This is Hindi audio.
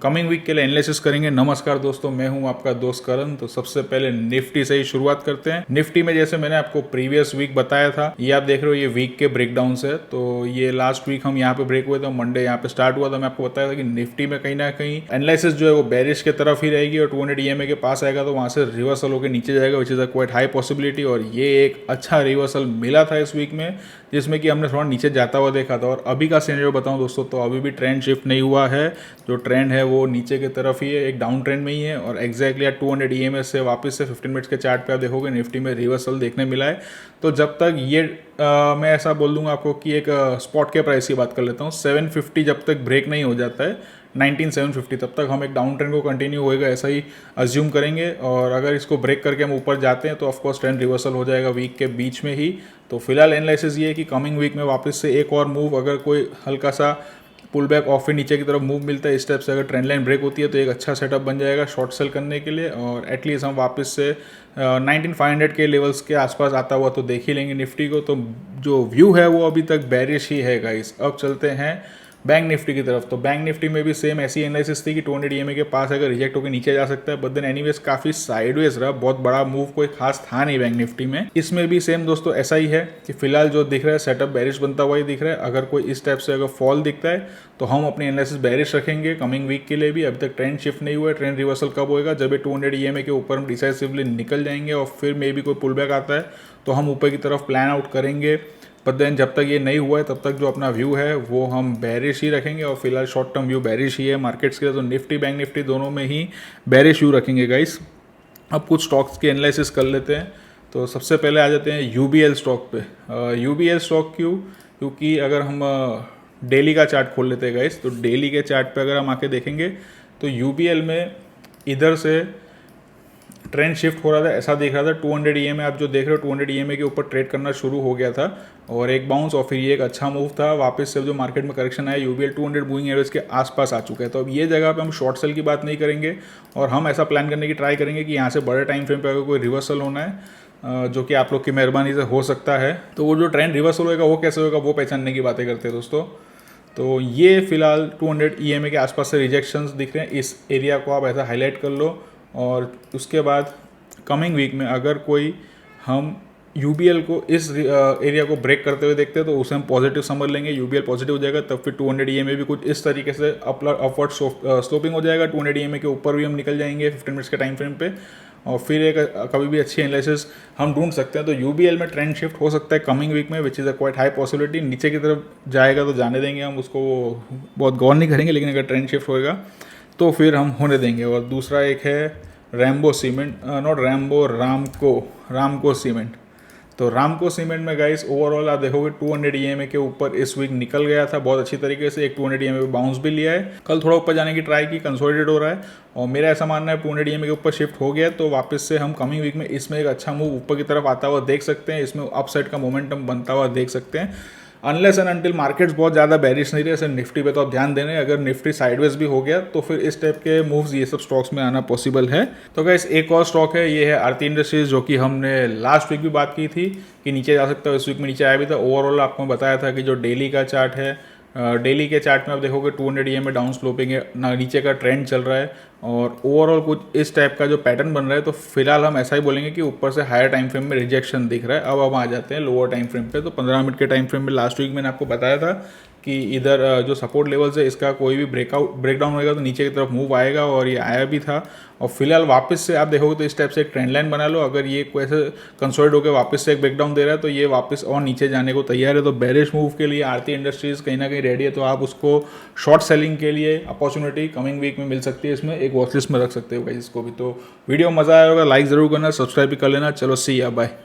कमिंग वीक के लिए एनालिसिस करेंगे। नमस्कार दोस्तों, मैं हूं आपका दोस्त करण। तो सबसे पहले निफ्टी से ही शुरुआत करते हैं। निफ्टी में जैसे मैंने आपको प्रीवियस वीक बताया था, ये आप देख रहे हो, ये वीक के ब्रेकडाउन है। तो ये लास्ट वीक हम यहाँ पे ब्रेक हुए थे, मंडे यहाँ पे स्टार्ट हुआ था। मैं आपको बताया था कि निफ्टी में कहीं ना कहीं एनालिसिस जो है वो बेरिश की तरफ ही रहेगी और 200 EMA के पास आएगा तो वहां से रिवर्सल होकर नीचे जाएगा, which is a quite high possibility. और ये एक अच्छा रिवर्सल मिला था इस वीक में, जिसमें कि हमने थोड़ा नीचे जाता हुआ देखा था। और अभी का सिनेरियो बताऊं दोस्तों, तो अभी भी ट्रेंड शिफ्ट नहीं हुआ है। जो ट्रेंड है वो नीचे की तरफ ही है, एक डाउन ट्रेंड में ही है। और एक्जैक्टली 200 EMA से वापस से 15 मिनट्स के चार्ट पे आप देखोगे निफ्टी में रिवर्सल देखने मिला है। तो जब तक ये मैं ऐसा बोल दूंगा आपको कि एक स्पॉट के प्राइस की बात कर लेता हूँ, 750 जब तक ब्रेक नहीं हो जाता है 19750, तब तक हम एक डाउन ट्रेंड को कंटिन्यू होएगा ऐसा ही अज्यूम करेंगे। और अगर इसको ब्रेक करके हम ऊपर जाते हैं तो ऑफकोर्स ट्रेंड रिवर्सल हो जाएगा वीक के बीच में ही। तो फिलहाल एनालिसिस ये है कि कमिंग वीक में वापस से एक और मूव, अगर कोई हल्का सा पुल बैक ऑफ फिर नीचे की तरफ मूव मिलता है इस स्टेप से, अगर ट्रेंड लाइन ब्रेक होती है तो एक अच्छा सेटअप बन जाएगा शॉर्ट सेल करने के लिए। और एटलीस्ट हम वापस से 19500 के लेवल्स के आसपास आता हुआ तो देख ही लेंगे निफ्टी को। तो जो व्यू है वो अभी तक बेरिश ही है गाइस। अब चलते हैं बैंक निफ्टी की तरफ। तो बैंक निफ्टी में भी सेम ऐसी एनालिसिस थी कि 200 EMA के पास अगर रिजेक्ट होकर नीचे जा सकता है, बट देन एनीवेज काफी साइडवेज रहा, बहुत बड़ा मूव कोई खास था नहीं बैंक निफ्टी में। इसमें भी सेम दोस्तों ऐसा ही है कि फिलहाल जो दिख रहा है सेटअप बेरिश बनता हुआ ही दिख रहा है। अगर कोई इस टाइप से अगर फॉल दिखता है तो हम अपनी एनालिसिस बेरिश रखेंगे कमिंग वीक के लिए भी। अभी तक ट्रेंड शिफ्ट नहीं हुआ है। ट्रेंड रिवर्सल कब होएगा? जब ये 200 EMA के ऊपर हम डिसाइसिवली निकल जाएंगे और फिर मे भी कोई पुल बैक आता है तो हम ऊपर की तरफ प्लान आउट करेंगे। पर देन जब तक ये नहीं हुआ है तब तक जो अपना व्यू है वो हम बेरिश ही रखेंगे। और फिलहाल शॉर्ट टर्म व्यू बेरिश ही है मार्केट्स के लिए। तो निफ्टी बैंक निफ्टी दोनों में ही बेरिश व्यू रखेंगे गाइस। अब कुछ स्टॉक्स की एनालिसिस कर लेते हैं। तो सबसे पहले आ जाते हैं UBL स्टॉक पे। UBL स्टॉक क्योंकि अगर हम डेली का चार्ट खोल लेते हैं गाइस, तो डेली के चार्ट पे अगर हम आके देखेंगे तो UBL में इधर से ट्रेंड शिफ्ट हो रहा था, ऐसा देख रहा था। 200 EMA आप जो देख रहे हो 200 EMA के ऊपर ट्रेड करना शुरू हो गया था और एक बाउंस और फिर ये एक अच्छा मूव था। वापस से जो मार्केट में करेक्शन आया, UBL 200 मूविंग एवरेज के आसपास आ चुका है। तो अब ये जगह पे हम शॉर्ट सेल की बात नहीं करेंगे और हम ऐसा प्लान करने की ट्राई करेंगे कि यहाँ से बड़े टाइम फ्रेम पे अगर कोई रिवर्सल होना है, जो कि आप लोग की मेहरबानी से हो सकता है, तो वो जो ट्रेंड रिवर्सल होगा वो कैसे होगा वो पहचानने की बातें करते हैं दोस्तों। तो ये फिलहाल 200 EMA के आसपास से रिजेक्शंस दिख रहे हैं। इस एरिया को आप ऐसा हाईलाइट कर लो। और उसके बाद कमिंग वीक में अगर कोई हम UBL को इस एरिया को ब्रेक करते हुए देखते हैं तो उसे हम पॉजिटिव समझ लेंगे। UBL पॉजिटिव हो जाएगा तब फिर 200 EMA भी कुछ इस तरीके से अपवर्ड स्लोपिंग हो जाएगा। 200 EMA के ऊपर भी हम निकल जाएंगे 15 मिनट्स के टाइम फ्रेम पे। और फिर एक कभी भी अच्छी एनालिसिस हम ढूंढ सकते हैं। तो UBL में ट्रेंड शिफ्ट हो सकता है कमिंग वीक में, which is a quite high possibility. नीचे की तरफ जाएगा तो जाने देंगे हम उसको, बहुत गौर नहीं करेंगे, लेकिन अगर ट्रेंड शिफ्ट होएगा तो फिर हम होने देंगे। और दूसरा एक है Rambo cement, not Rambo, Ramco cement. तो रामको सीमेंट में गाइस ओवरऑल आप देखोगे 200 EMA के ऊपर इस वीक निकल गया था बहुत अच्छी तरीके से। एक 200 EMA पे बाउंस भी लिया है, कल थोड़ा ऊपर जाने की ट्राई की, कंसोलिडेट हो रहा है। और मेरा ऐसा मानना है 200 EMA के ऊपर शिफ्ट हो गया तो वापस से हम कमिंग वीक में इसमें एक अच्छा मूव ऊपर की तरफ आता हुआ देख सकते हैं। इसमें अपसाइड का मोमेंटम बनता हुआ देख सकते हैं, अनलेस एंड अनटिल मार्केट्स बहुत ज़्यादा बेरिश नहीं रहे। सिर्फ निफ्टी पे तो आप ध्यान देने, अगर निफ्टी साइडवेज भी हो गया तो फिर इस टाइप के मूव्स ये सब स्टॉक्स में आना पॉसिबल है। तो गाइस एक और स्टॉक है, ये है आरती इंडस्ट्रीज, जो कि हमने लास्ट वीक भी बात की थी कि नीचे जा सकता है। इस वीक में नीचे आया भी था। ओवरऑल आपको बताया था कि जो डेली का चार्ट है, डेली के चार्ट में आप देखोगे 200 EMA डाउन स्लोपिंग है, नीचे का ट्रेंड चल रहा है और ओवरऑल कुछ इस टाइप का जो पैटर्न बन रहा है। तो फिलहाल हम ऐसा ही बोलेंगे कि ऊपर से हायर टाइम फ्रेम में रिजेक्शन दिख रहा है। अब हम आ जाते हैं लोअर टाइम फ्रेम पे। तो 15 मिनट के टाइम फ्रेम में लास्ट वीक मैंने आपको बताया था कि इधर जो सपोर्ट लेवल्स है इसका कोई भी ब्रेकडाउन होएगा तो नीचे की तरफ मूव आएगा, और ये आया भी था। और फिलहाल वापस से आप देखोगे तो इस टाइप से एक ट्रेंड लाइन बना लो। अगर ये कोई ऐसे कंसोलिडेट होकर वापस से एक ब्रेकडाउन दे रहा है तो ये वापस और नीचे जाने को तैयार है। तो बेरिश मूव के लिए आरती इंडस्ट्रीज कहीं ना कहीं रेडी है। तो आप उसको शॉर्ट सेलिंग के लिए अपॉर्चुनिटी कमिंग वीक में मिल सकती है। इसमें एक वॉच लिस्ट में रख सकते हो गाइस इसको भी। तो वीडियो मजा आया होगा, लाइक जरूर करना, सब्सक्राइब भी कर लेना। चलो सी या बाय।